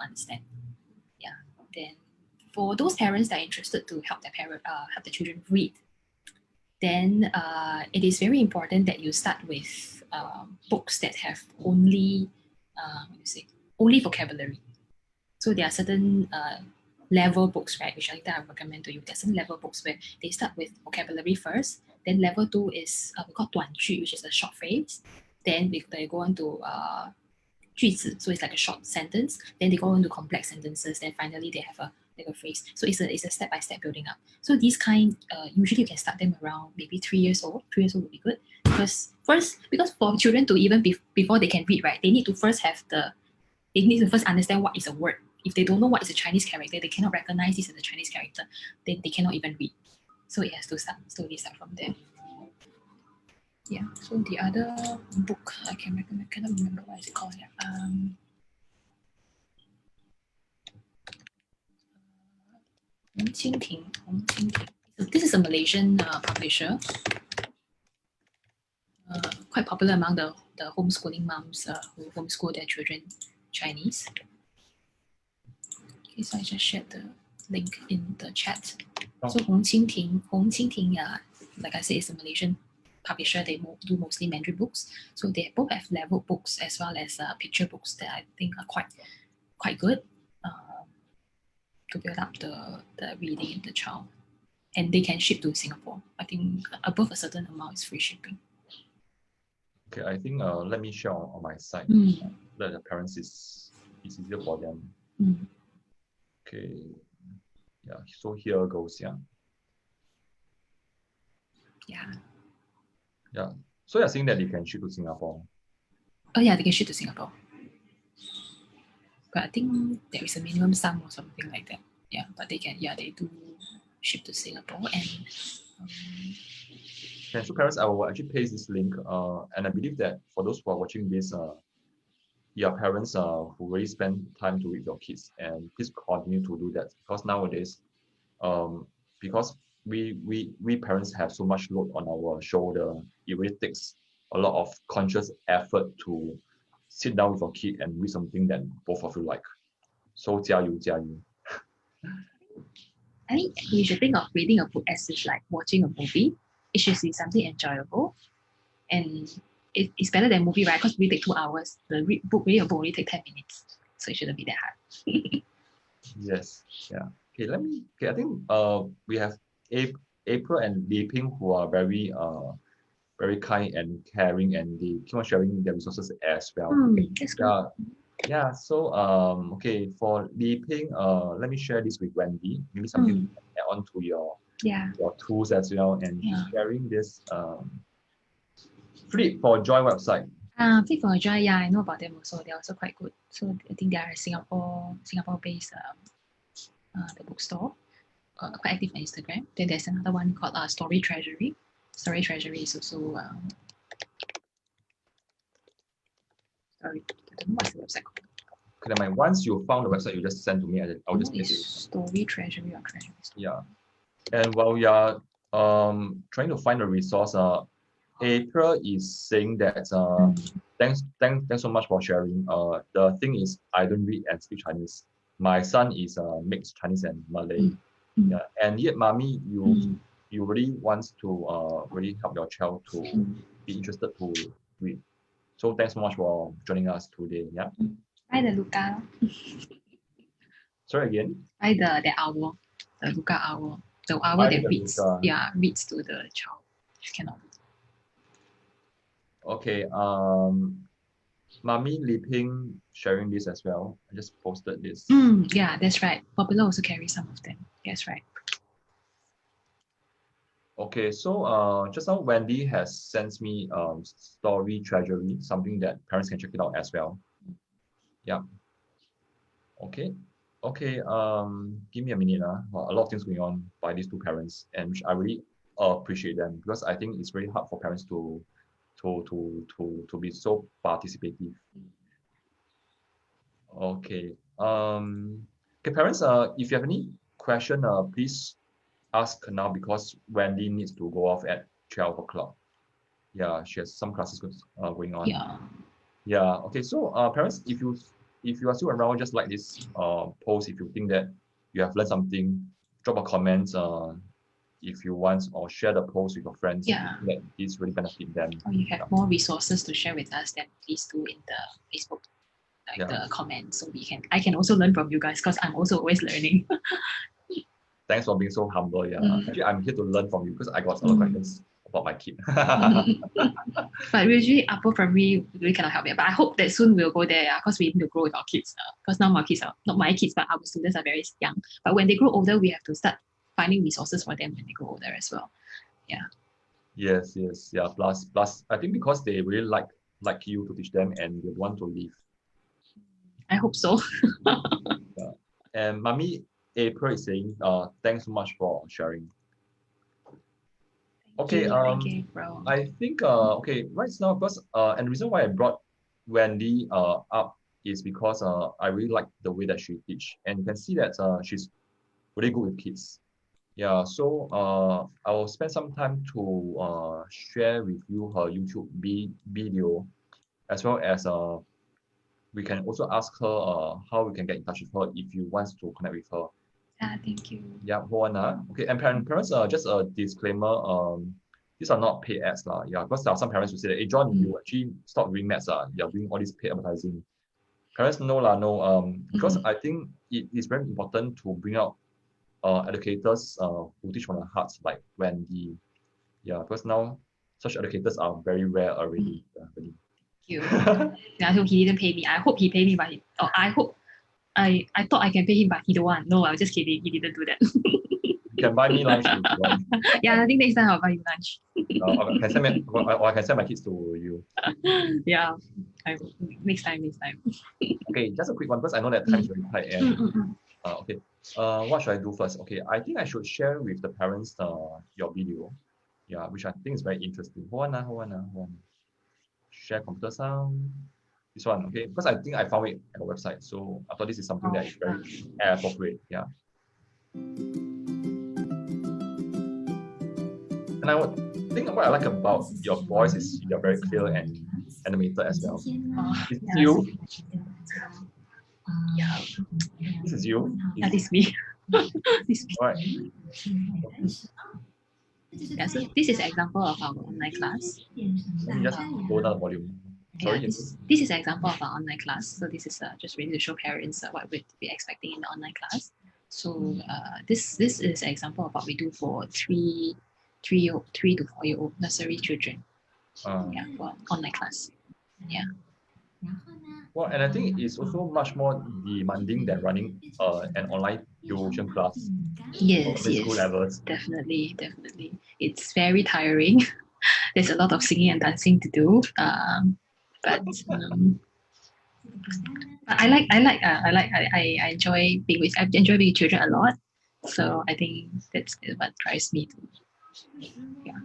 understand. Yeah. Then for those parents that are interested to help the children read, then it is very important that you start with books that have only vocabulary. So there are certain level books, right, which I recommend to you. There are certain level books where they start with vocabulary first. Then level 2 is we call 短句, which is a short phrase. Then they go on to 句子, so it's like a short sentence. Then they go into complex sentences. Then finally they have a phrase. So it's a step-by-step building up. So these kind, usually you can start them around maybe 3 years old. 3 years old would be good, because for children to even before they can read, right, they need to first understand what is a word. If they don't know what is a Chinese character, they cannot recognize this as a Chinese character, then they cannot even read. So it has to slowly start from there. Yeah. So the other book I cannot remember what is it called. Yeah. This is a Malaysian publisher. Quite popular among the homeschooling moms who homeschool their children Chinese. Okay, so I just shared the link in the chat. So Hong Qing Ting, like I said, is a Malaysian publisher. They do mostly Mandarin books. So they both have level books as well as picture books that I think are quite good to build up the reading in the child. And they can ship to Singapore. I think above a certain amount is free shipping. Okay, I think let me share on my side. That the parents is easier for them. Okay. Yeah, so here goes. Yeah. So you're saying that they can ship to Singapore? Oh yeah, they can ship to Singapore. But I think there is a minimum sum or something like that. Yeah, but they do ship to Singapore. And so parents, I will actually paste this link. And I believe that for those who are watching this, parents who really spend time to read your kids, and please continue to do that, because nowadays, because we parents have so much load on our shoulder, it really takes a lot of conscious effort to sit down with your kid and read something that both of you like. So 加油加油. I think you should think of reading a book as if like watching a movie. It should be something enjoyable, and it's better than movie, right? Because we take 2 hours. The reading a book only take 10 minutes, so it shouldn't be that hard. Yes, yeah. Okay, I think we have April and Li Ping who are very kind and caring, and they keep on sharing their resources as well. That's good. Yeah. So okay, for Li Ping, let me share this with Wendy. Maybe something to add on to your tools as well, and she's sharing this Flip for Joy website. Flip for Joy, yeah, I know about them also. They're also quite good. So I think they are Singapore-based the bookstore, quite active on Instagram. Then there's another one called Story Treasury. Story Treasury is also sorry, I don't know what's the website called. Okay, once you found the website, you just send to me. I'll just make it. Story Treasury or Treasury. Yeah, and while we are trying to find a resource, April is saying that thanks so much for sharing. The thing is, I don't read and speak Chinese. My son is mixed Chinese and Malay. Yeah, and yet, mommy, you really want to really help your child to be interested to read. So thanks so much for joining us today. Yeah. By the Luca. Sorry again. By the owl, the Luca owl, the owl that reads. Luca. Yeah, reads to the child. She cannot read. Okay. Mommy Li Ping sharing this as well. I just posted this. Yeah, that's right. Popular also carries some of them. That's right. Okay, so just now Wendy has sent me Story Treasury, something that parents can check it out as well. Yeah. Okay. Give me a minute. A lot of things going on by these two parents, and which I really appreciate them, because I think it's very hard for parents to be so participative. Okay. Okay, parents. If you have any question, please ask now, because Wendy needs to go off at 12 o'clock. Yeah, she has some classes going on. Yeah. Okay. So, parents, if you are still around, just like this post. If you think that you have learned something, drop a comment. If you want, or share the post with your friends. Yeah. That this really benefit them. Or you have more resources to share with us, then please do in the Facebook, the comments, so I can also learn from you guys, because I'm also always learning. Thanks for being so humble. Yeah. Actually, I'm here to learn from you, because I got a lot of questions about my kid. But usually upper primary we really cannot help it. But I hope that soon we'll go there, because we need to grow with our kids. Because now my kids are not my kids, but our students are very young. But when they grow older, we have to start finding resources for them when they grow older as well. Yeah. Yes. Yeah. Plus, I think because they really like you to teach them, and they want to leave. I hope so. Yeah. And Mommy April is saying, thanks so much for sharing. Okay. Thank you, April. I think okay, right now, because and the reason why I brought Wendy up is because I really like the way that she teach, and you can see that she's really good with kids. Yeah, so I will spend some time to share with you her YouTube video, as well as we can also ask her how we can get in touch with her if you want to connect with her. Thank you. Yeah, hold on. Okay, and parents, just a disclaimer. These are not paid ads, lah. Yeah, because there are some parents who say that, hey, John, you actually stop doing maths, you're doing all this paid advertising. Parents, no. Because I think it is very important to bring out educators who teach from the hearts, like Wendy. Yeah, because now such educators are very rare already. Really. Thank you. I hope he didn't pay me. I hope he paid me, but I thought I can pay him, but he don't want. No, I was just kidding. He didn't do that. You can buy me lunch if you want. Yeah, I think next time I'll buy you lunch. I can send my kids to you. Yeah, next time. Okay, just a quick one, because I know that time is very tight. And okay, what should I do first? Okay, I think I should share with the parents your video. Yeah, which I think is very interesting. Hold on. Share computer sound. This one, okay, because I think I found it at the website, so I thought this is something that is very appropriate. Yeah. And I would think what I like about your voice is you're very clear and animated as well. This is yeah. you. Yeah. This is you. That is me. This is me. All right. Yeah, so this is an example of our online class. Let me just go down the volume. Sorry. Yeah, this is an example of our online class. So this is just really to show parents what we'd be expecting in the online class. So this is an example of what we do for 3 to 4-year-old nursery children. Yeah, for online class. Yeah. Well, and I think it's also much more demanding than running an online tuition class. Yes, yes, school levels. Definitely. It's very tiring. There's a lot of singing and dancing to do. But I enjoy being with children a lot. So I think that's what drives me to. Yeah.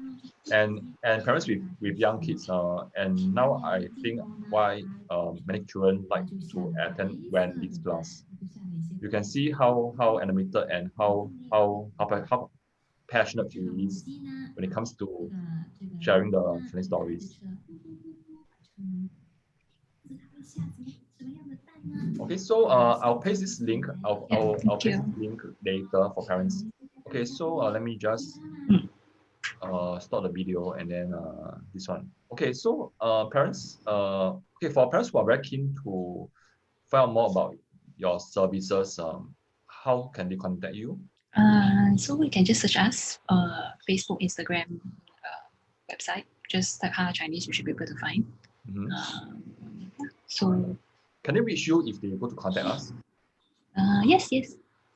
And parents with young kids, and now I think why many children like to attend Wendy's class. You can see how animated and how passionate she is when it comes to sharing the funny stories. Okay, so I'll paste this link. I'll paste this link later for parents. Okay, so let me just start the video and then this one. Okay, so parents, okay, for parents who are very keen to find out more about your services, how can they contact you? So you can just search us, Facebook, Instagram, website. Just type Haha Chinese, you should be able to find. So can they reach you if they go to contact us? Yes.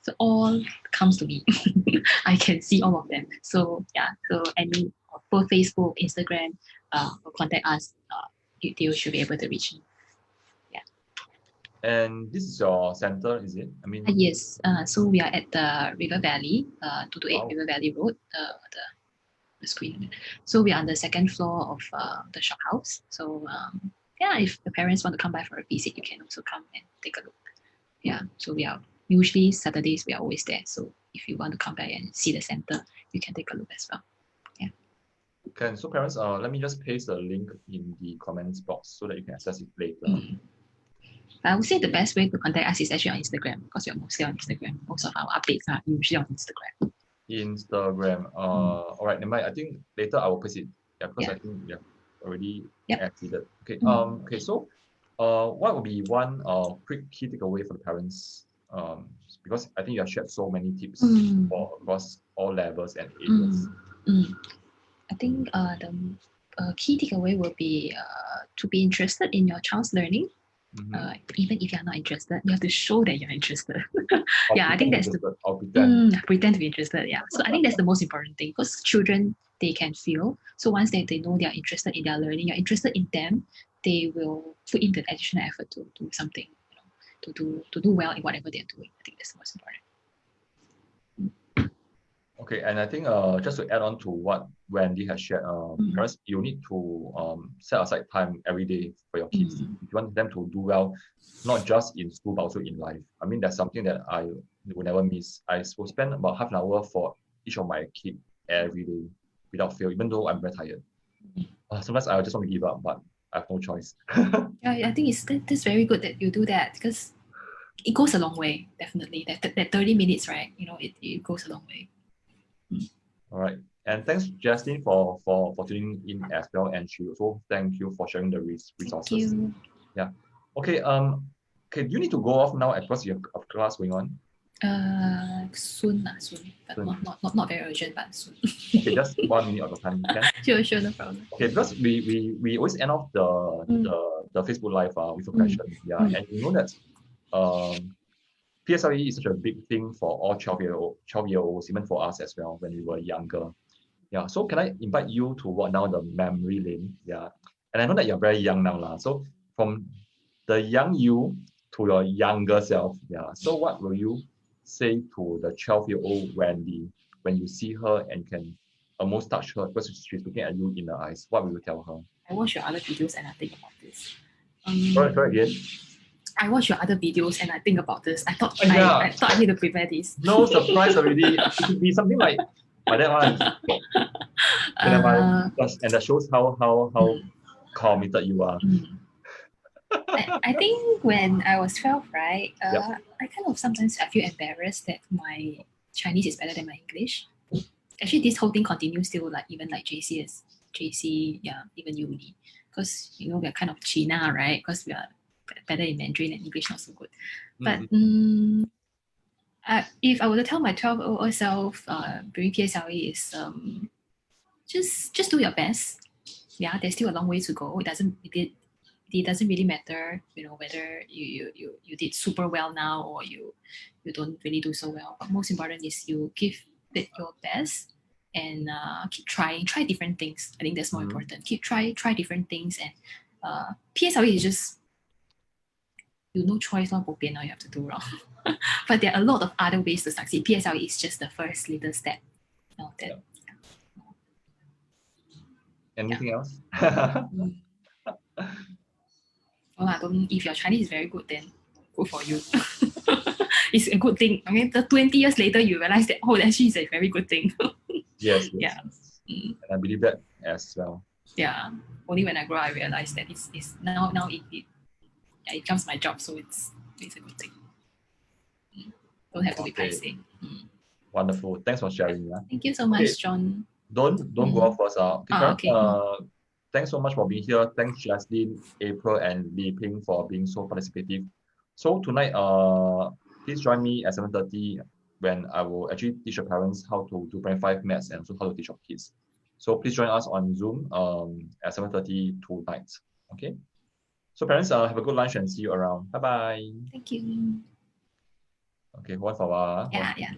So all comes to me. I can see all of them. So yeah, so any both Facebook, Instagram, or contact us, you should be able to reach me. Yeah. And this is your center, is it? I mean. Yes. So we are at the River Valley, 228 River Valley Road. The screen. So we are on the second floor of the shop house. So yeah, if the parents want to come by for a visit, you can also come and take a look. Yeah. So we are usually Saturdays we are always there. So if you want to come back and see the center, you can take a look as well. Yeah. Okay. So parents, let me just paste the link in the comments box so that you can access it later. I would say the best way to contact us is actually on Instagram because we are mostly on Instagram. Most of our updates are usually on Instagram. All right, never mind. I think later I will post it. Yeah, because I think we have already exceeded. Okay. Okay. So, what would be one quick key takeaway for the parents? Because I think you have shared so many tips for across all levels and ages. I think the key takeaway will be to be interested in your child's learning. Even if you're not interested, you have to show that you're interested. Yeah, I think that's pretend to be interested. Yeah, so I think that's the most important thing because children, they can feel. So once they know they are interested in their learning, you're interested in them, they will put in the additional effort to do something, to do well in whatever they're doing. I think that's the most important. Okay, and I think just to add on to what Wendy has shared, parents, you need to set aside time every day for your kids. If you want them to do well, not just in school, but also in life. I mean, that's something that I will never miss. I will spend about half an hour for each of my kids every day without fail, even though I'm very tired. Sometimes I just want to give up, but I have no choice. Yeah, I think it's very good that you do that because it goes a long way, definitely. That 30 minutes, right? It goes a long way. All right. And thanks, Justin, for tuning in as well. And she also thank you for sharing the resources. Thank you. Yeah. Okay. Okay. You need to go off now because you have a class going on. Soon, but not very urgent, but soon. Okay, just 1 minute of time. Can? Sure, no problem. Okay, because we always end off the Facebook Live with a question. Yeah, and you know that PSLE is such a big thing for all 12-year-olds, even for us as well when we were younger. Yeah, so can I invite you to walk down the memory lane? Yeah, and I know that you're very young now, so from the young you to your younger self, yeah. So what will you say to the 12-year-old Wendy when you see her and can almost touch her because she's looking at you in the eyes? What will you tell her? I watch your other videos and I think about this. Sorry again. I watch your other videos and I think about this. I thought I need to prepare this. No surprise already. It should be something like that one. And that shows how committed you are. I think when I was 12, right, Yep. I kind of sometimes I feel embarrassed that my Chinese is better than my English. Actually, this whole thing continues still, like even like JC, yeah, even uni, because we're kind of China, right? Because we are better in Mandarin and English not so good. But if I were to tell my 12-year-old self during PSLE is just do your best. Yeah, there's still a long way to go. It doesn't really matter, whether you did super well now or you don't really do so well. But most important is you give it your best and keep trying, try different things. I think that's more important. Keep try different things, and PSLE is just no choice, not bopian, now you have to do wrong. But there are a lot of other ways to succeed. PSLE is just the first little step. Anything else? If your Chinese is very good, then good for you. It's a good thing. Okay, the 20 years later, you realize that, actually it's a very good thing. Yes. Yeah. And I believe that as well. Yeah. Only when I grow up, I realized that it's now it becomes my job, so it's a good thing. Don't have to be paiseh. Wonderful. Thanks for sharing. Yeah. Thank you so much, John. Don't go off first. Okay. Thanks so much for being here. Thanks Jaslyn, April, and Li Ping for being so participative. So tonight, please join me at 7:30 when I will actually teach your parents how to do Band 5 maths and also how to teach your kids. So please join us on Zoom at 7:30 tonight. Okay. So parents, have a good lunch and see you around. Bye bye. Thank you. Okay, one for Yeah.